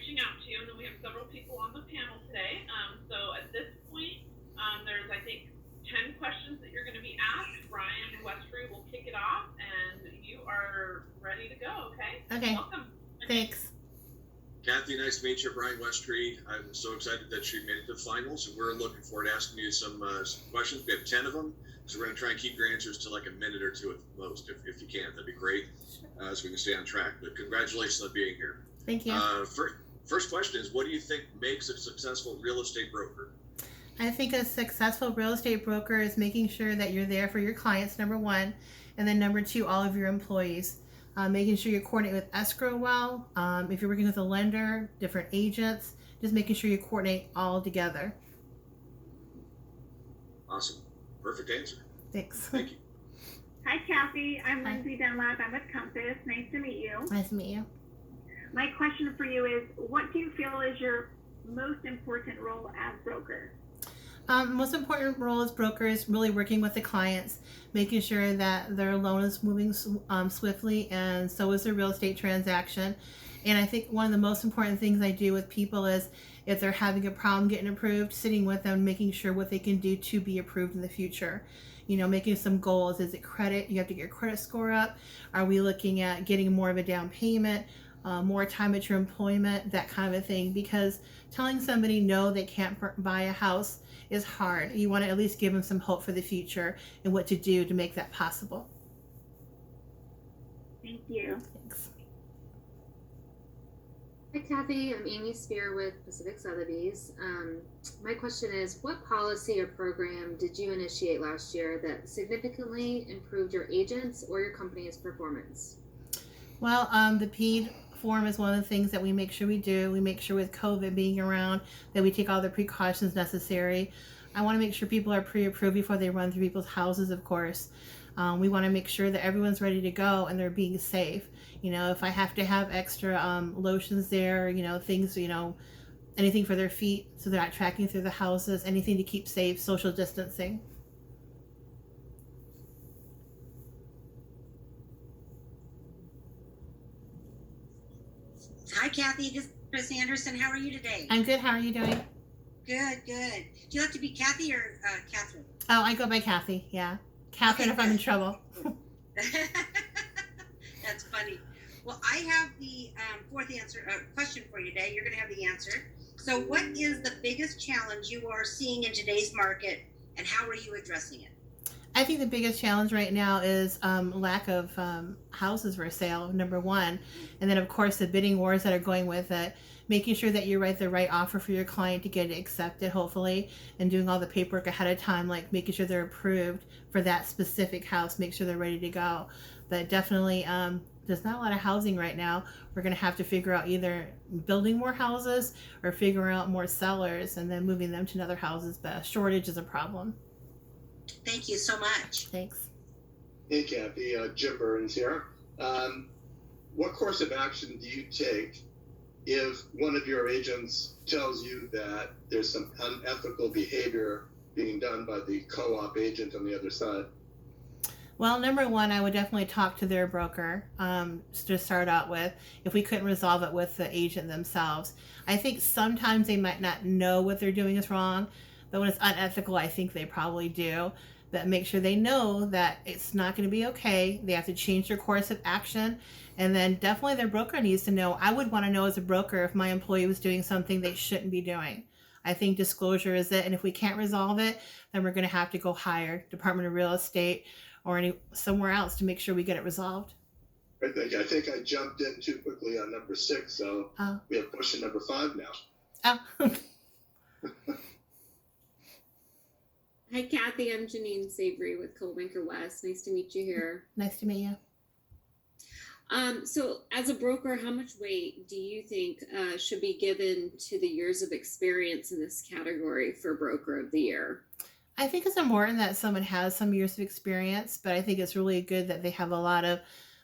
reaching out to you, and then we have several people on the panel today. So at this point, there's, I think, 10 questions that you're going to be asked. Brian Westry will kick it off, and you are ready to go, okay? Okay. Welcome. Thanks. Kathy, nice to meet you. Brian Westry. I'm so excited that you made it to the finals, and we're looking forward to asking you some questions. We have 10 of them, so we're going to try and keep your answers to like a minute or two at the most. If you can, that'd be great, so we can stay on track. But congratulations on being here. Thank you. First question is, what do you think makes a successful real estate broker? I think a successful real estate broker is making sure that you're there for your clients, number one, and then number two, all of your employees. Making sure you coordinate with escrow well. If you're working with a lender, different agents, just making sure you coordinate all together. Awesome. Perfect answer. Thanks. Thank you. Hi, Kathy. I'm Hi. Lindsay Dunlap. I'm with Compass. Nice to meet you. Nice to meet you. My question for you is, what do you feel is your most important role as broker? Most important role as broker is really working with the clients, making sure that their loan is moving swiftly, and so is their real estate transaction. And I think one of the most important things I do with people is if they're having a problem getting approved, sitting with them, making sure what they can do to be approved in the future. You know, making some goals. Is it credit? You have to get your credit score up. Are we looking at getting more of a down payment? More time at your employment, that kind of a thing, because telling somebody no, they can't buy a house is hard. You want to at least give them some hope for the future and what to do to make that possible. Thank you. Thanks. Hi, Kathy. I'm Amy Spear with Pacific Sotheby's. My question is, what policy or program did you initiate last year that significantly improved your agents or your company's performance? Well, the PED form is one of the things that we make sure we do. We make sure with COVID being around that we take all the precautions necessary. I want to make sure people are pre-approved before they run through people's houses, of course. We want to make sure that everyone's ready to go and they're being safe. You know, if I have to have extra lotions there, you know, things, you know, anything for their feet so they're not tracking through the houses, anything to keep safe, social distancing. Hi, Kathy. This is Chris Anderson. How are you today? I'm good. How are you doing? Good, good. Do you like to be Kathy or Catherine? Oh, I go by Kathy. Yeah. Catherine, Okay, if I'm in good. trouble. That's funny. Well, I have the fourth question for you today. You're going to have the answer. So, what is the biggest challenge you are seeing in today's market, and how are you addressing it? I think the biggest challenge right now is lack of houses for sale, number one. And then, of course, the bidding wars that are going with it, making sure that you write the right offer for your client to get it accepted, hopefully, and doing all the paperwork ahead of time, like making sure they're approved for that specific house, make sure they're ready to go. But definitely, there's not a lot of housing right now. We're going to have to figure out either building more houses or figuring out more sellers and then moving them to other houses. But a shortage is a problem. Thank you so much. Thanks. Hey, Kathy, Jim Burns here. What course of action do you take if one of your agents tells you that there's some unethical behavior being done by the co-op agent on the other side? Well, number one, I would definitely talk to their broker to start out with if we couldn't resolve it with the agent themselves. I think sometimes they might not know what they're doing is wrong, but when it's unethical, I think they probably do. But make sure they know that it's not going to be okay. They have to change their course of action. And then definitely their broker needs to know. I would want to know as a broker if my employee was doing something they shouldn't be doing. I think disclosure is it. And if we can't resolve it, then we're going to have to go hire Department of Real Estate or somewhere else to make sure we get it resolved. I think I jumped in too quickly on number 6, so we have question number 5 now. Oh. Hi, Kathy. I'm Janine Savory with Coldwinker West. Nice to meet you here. Nice to meet you. So, as a broker, how much weight do you think should be given to the years of experience in this category for Broker of the Year? I think it's important that someone has some years of experience, but I think it's really good that they have a lot of,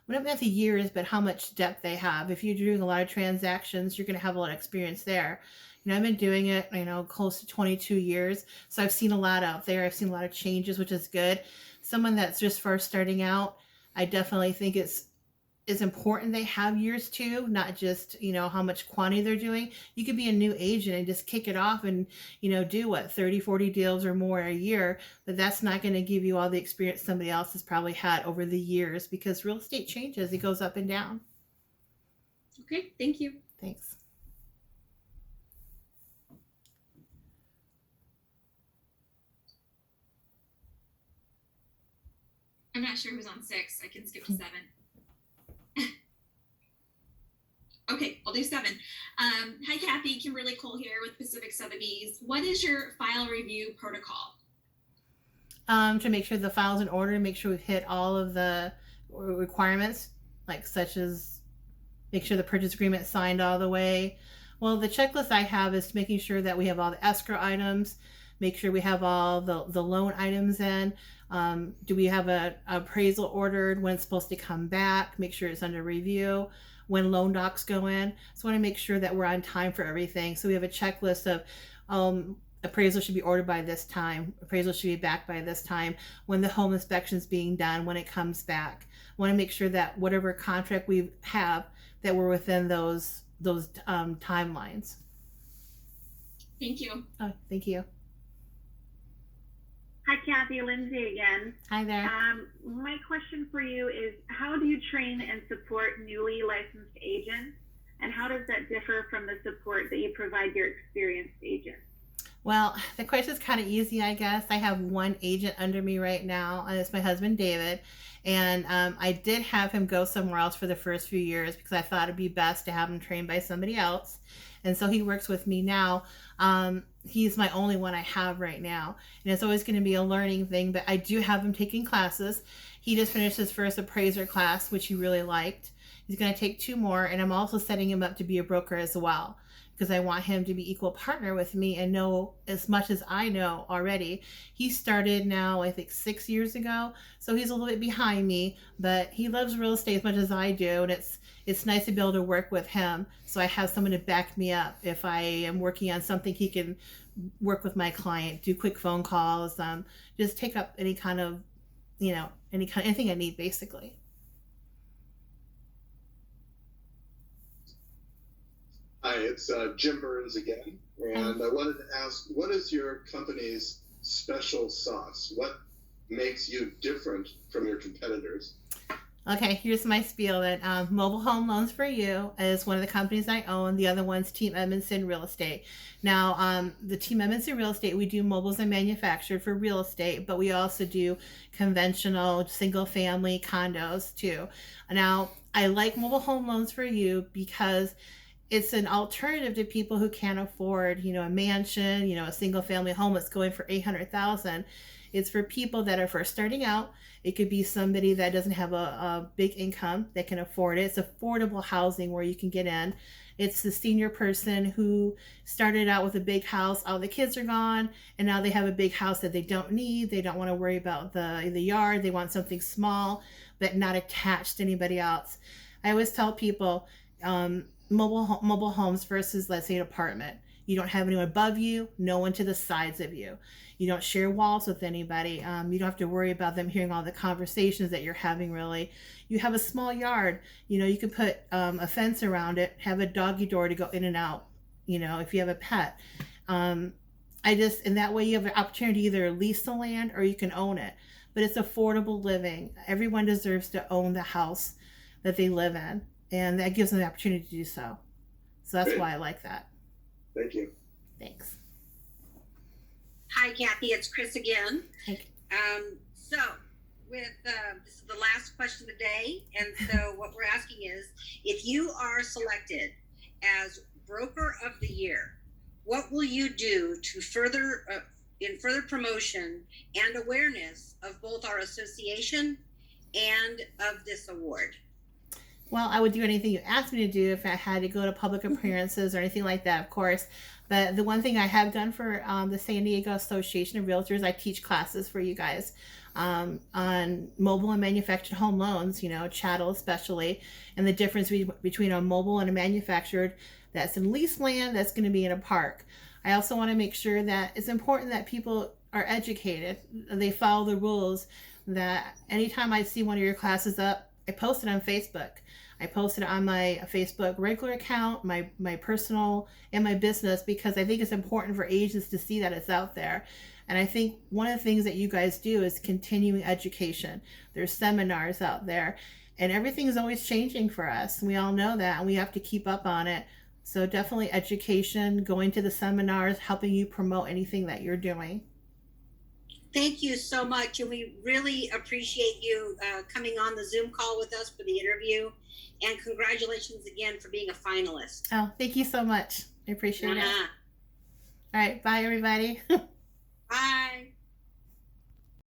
well, not the years, but how much depth they have. If you're doing a lot of transactions, you're going to have a lot of experience there. You know, I've been doing it, close to 22 years. So I've seen a lot out there. I've seen a lot of changes, which is good. Someone that's just first starting out, I definitely think it's it's important they have years too, not just, how much quantity they're doing. You could be a new agent and just kick it off and, do what, 30, 40 deals or more a year, but that's not going to give you all the experience somebody else has probably had over the years, because real estate changes. It goes up and down. Okay, thank you. Thanks. I'm not sure who's on 6. I can skip to 7. Okay, I'll do 7. Hi, Kathy. Kimberly Cole here with Pacific Sotheby's. What is your file review protocol? To make sure the file's in order, make sure we've hit all of the requirements, like such as make sure the purchase agreement is signed all the way. Well, the checklist I have is making sure that we have all the escrow items, make sure we have all the loan items in. Do we have an appraisal ordered, when it's supposed to come back, make sure it's under review, when loan docs go in. So I want to make sure that we're on time for everything. So we have a checklist of appraisal should be ordered by this time, appraisal should be back by this time, when the home inspection is being done, when it comes back. I want to make sure that whatever contract we have, that we're within those timelines. Thank you. Oh, thank you. Hi, Kathy. Lindsay again. Hi there. My question for you is, how do you train and support newly licensed agents? And how does that differ from the support that you provide your experienced agents? Well, the question is kind of easy, I guess. I have one agent under me right now, and it's my husband, David. And I did have him go somewhere else for the first few years because I thought it'd be best to have him trained by somebody else. And so he works with me now. He's my only one I have right now. And it's always going to be a learning thing, but I do have him taking classes. He just finished his first appraiser class, which he really liked. He's going to take 2 more, and I'm also setting him up to be a broker as well, because I want him to be equal partner with me and know as much as I know already. He started now, I think 6 years ago, so he's a little bit behind me, but he loves real estate as much as I do, and it's nice to be able to work with him, so I have someone to back me up. If I am working on something, he can work with my client, do quick phone calls, just take up any kind of, anything I need, basically. Hi, it's Jim Burns again, and I wanted to ask, what is your company's special sauce? What makes you different from your competitors? Okay, here's my spiel. That Mobile Home Loans for You is one of the companies I own. The other one's Team Edmondson Real Estate. Now, the Team Edmondson Real Estate, we do mobiles and manufactured for real estate, but we also do conventional single-family condos too. Now, I like Mobile Home Loans for You because it's an alternative to people who can't afford, a mansion, a single-family home that's going for $800,000. It's for people that are first starting out. It could be somebody that doesn't have a big income that can afford it. It's affordable housing where you can get in. It's the senior person who started out with a big house, all the kids are gone, and now they have a big house that they don't need. They don't want to worry about the yard. They want something small but not attached to anybody else. I always tell people, mobile homes versus, let's say, an apartment. You don't have anyone above you, no one to the sides of you. You don't share walls with anybody. You don't have to worry about them hearing all the conversations that you're having, really. You have a small yard. You can put a fence around it, have a doggy door to go in and out, if you have a pet. In that way you have an opportunity to either lease the land or you can own it. But it's affordable living. Everyone deserves to own the house that they live in, and that gives them the opportunity to do so. So that's why I like that. Thank you. Thanks. Hi, Kathy. It's Chris again. Hey. So, this is the last question of the day, and so what we're asking is, if you are selected as Broker of the Year, what will you do to further promotion and awareness of both our association and of this award? Well, I would do anything you asked me to do if I had to go to public appearances or anything like that, of course. But the one thing I have done for the San Diego Association of Realtors, I teach classes for you guys on mobile and manufactured home loans, chattel especially, and the difference between a mobile and a manufactured that's in leased land that's going to be in a park. I also want to make sure that it's important that people are educated, they follow the rules, that anytime I see one of your classes up, I post it on Facebook. I post it on my Facebook regular account, my personal, and my business, because I think it's important for agents to see that it's out there. And I think one of the things that you guys do is continuing education. There's seminars out there, and everything is always changing for us. We all know that, and we have to keep up on it. So definitely education, going to the seminars, helping you promote anything that you're doing. Thank you so much, and we really appreciate you coming on the Zoom call with us for the interview. And congratulations again for being a finalist. Oh, thank you so much. I appreciate it. All right, bye everybody. Bye.